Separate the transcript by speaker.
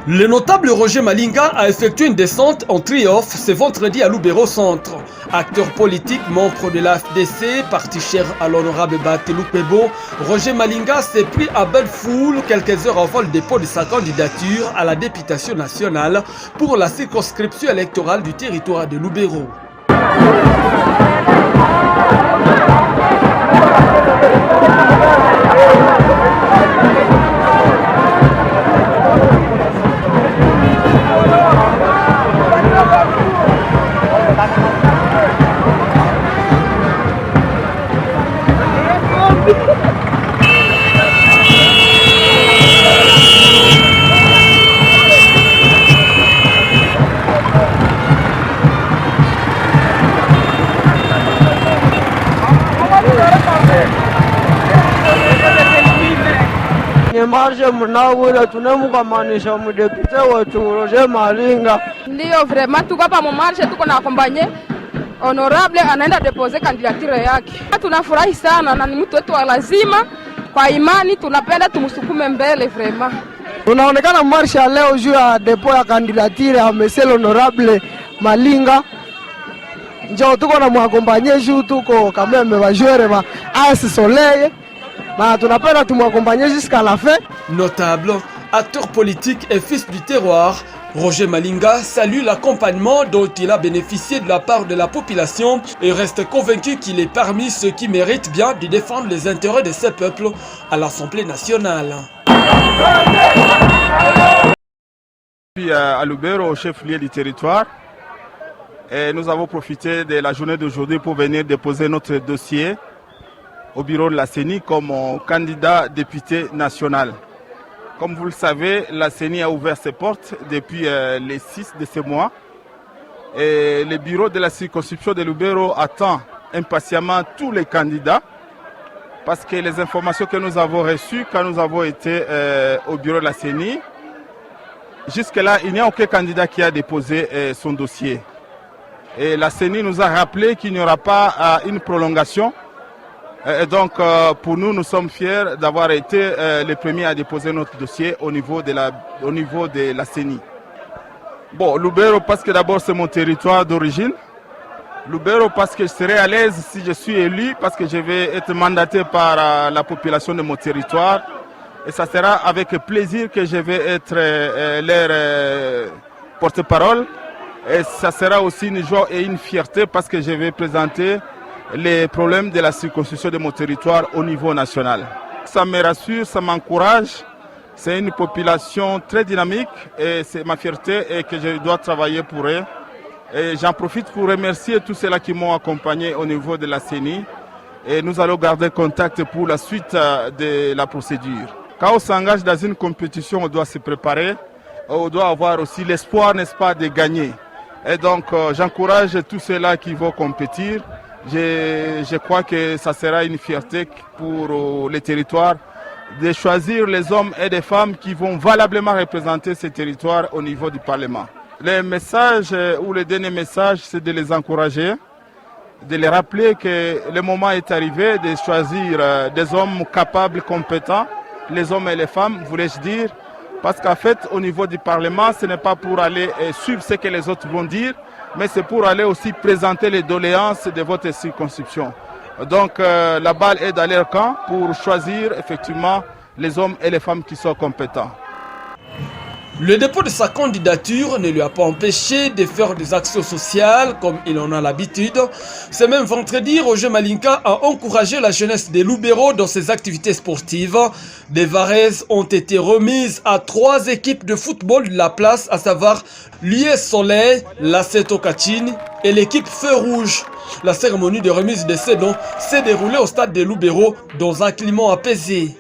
Speaker 1: Le notable Roger Malinga a effectué une descente en triomphe ce vendredi à Lubero Centre. Acteur politique, membre de la FDC, parti cher à l'honorable Batelou Pebo, Roger Malinga s'est pris à belle foule quelques heures avant le dépôt de sa candidature à la députation nationale pour la circonscription électorale du territoire de Lubero.
Speaker 2: Marshe mnawira tunamukamanisha mdepite wetu Roger Malinga.
Speaker 3: Ndio vraiment tuko hapa marshe, tuko na akompanye honorable anaenda depose kandidatire yake. Tunafurahi sana na ni mtu wetu wa lazima, kwa imani tunapenda tumsukume mbele vraiment.
Speaker 2: Tunaonekana marshe leo juu ya depo ya kandidatire ya monsieur honorable Malinga. Njoo tuko na mwakompanye juu tuko kama mmewajwere ma AS Soleil. Bah, tu n'appelles tout m'accompagner jusqu'à la fin.
Speaker 1: Notable, acteur politique et fils du terroir, Roger Malinga salue l'accompagnement dont il a bénéficié de la part de la population et reste convaincu qu'il est parmi ceux qui méritent bien de défendre les intérêts de ces peuples à l'Assemblée nationale.
Speaker 4: Puis à Lubero, au chef-lieu du territoire, et nous avons profité de la journée d'aujourd'hui pour venir déposer notre dossier au bureau de la CENI comme candidat député national. Comme vous le savez, la CENI a ouvert ses portes depuis les 6 de ce mois. Et le bureau de la circonscription de Lubero attend impatiemment tous les candidats parce que les informations que nous avons reçues quand nous avons été au bureau de la CENI, jusque-là, il n'y a aucun candidat qui a déposé son dossier. Et la CENI nous a rappelé qu'il n'y aura pas une prolongation. Et donc, pour nous, nous sommes fiers d'avoir été les premiers à déposer notre dossier au niveau de la CENI. Bon, Lubero parce que d'abord c'est mon territoire d'origine. Lubero parce que je serai à l'aise si je suis élu, parce que je vais être mandaté par la population de mon territoire. Et ça sera avec plaisir que je vais être leur porte-parole. Et ça sera aussi une joie et une fierté parce que je vais présenter les problèmes de la circonscription de mon territoire au niveau national. Ça me rassure, ça m'encourage. C'est une population très dynamique et c'est ma fierté et que je dois travailler pour eux. Et j'en profite pour remercier tous ceux-là qui m'ont accompagné au niveau de la CENI. Et nous allons garder contact pour la suite de la procédure. Quand on s'engage dans une compétition, on doit se préparer. On doit avoir aussi l'espoir, n'est-ce pas, de gagner. Et donc, j'encourage tous ceux-là qui vont compétir. Je crois que ça sera une fierté pour les territoires de choisir les hommes et les femmes qui vont valablement représenter ces territoires au niveau du Parlement. Le message ou le dernier message, c'est de les encourager, de les rappeler que le moment est arrivé de choisir des hommes capables, compétents, les hommes et les femmes, voulais-je dire, parce qu'en fait, au niveau du Parlement, ce n'est pas pour aller suivre ce que les autres vont dire, mais c'est pour aller aussi présenter les doléances de votre circonscription. Donc la balle est dans leur camp pour choisir effectivement les hommes et les femmes qui sont compétents.
Speaker 1: Le dépôt de sa candidature ne lui a pas empêché de faire des actions sociales comme il en a l'habitude. Ce même vendredi, Roger Malinga a encouragé la jeunesse de Lubero dans ses activités sportives. Des varaises ont été remises à 3 équipes de football de la place, à savoir l'US Soleil, la Seto Kachini et l'équipe Feu Rouge. La cérémonie de remise de ces dons s'est déroulée au stade de Lubero dans un climat apaisé.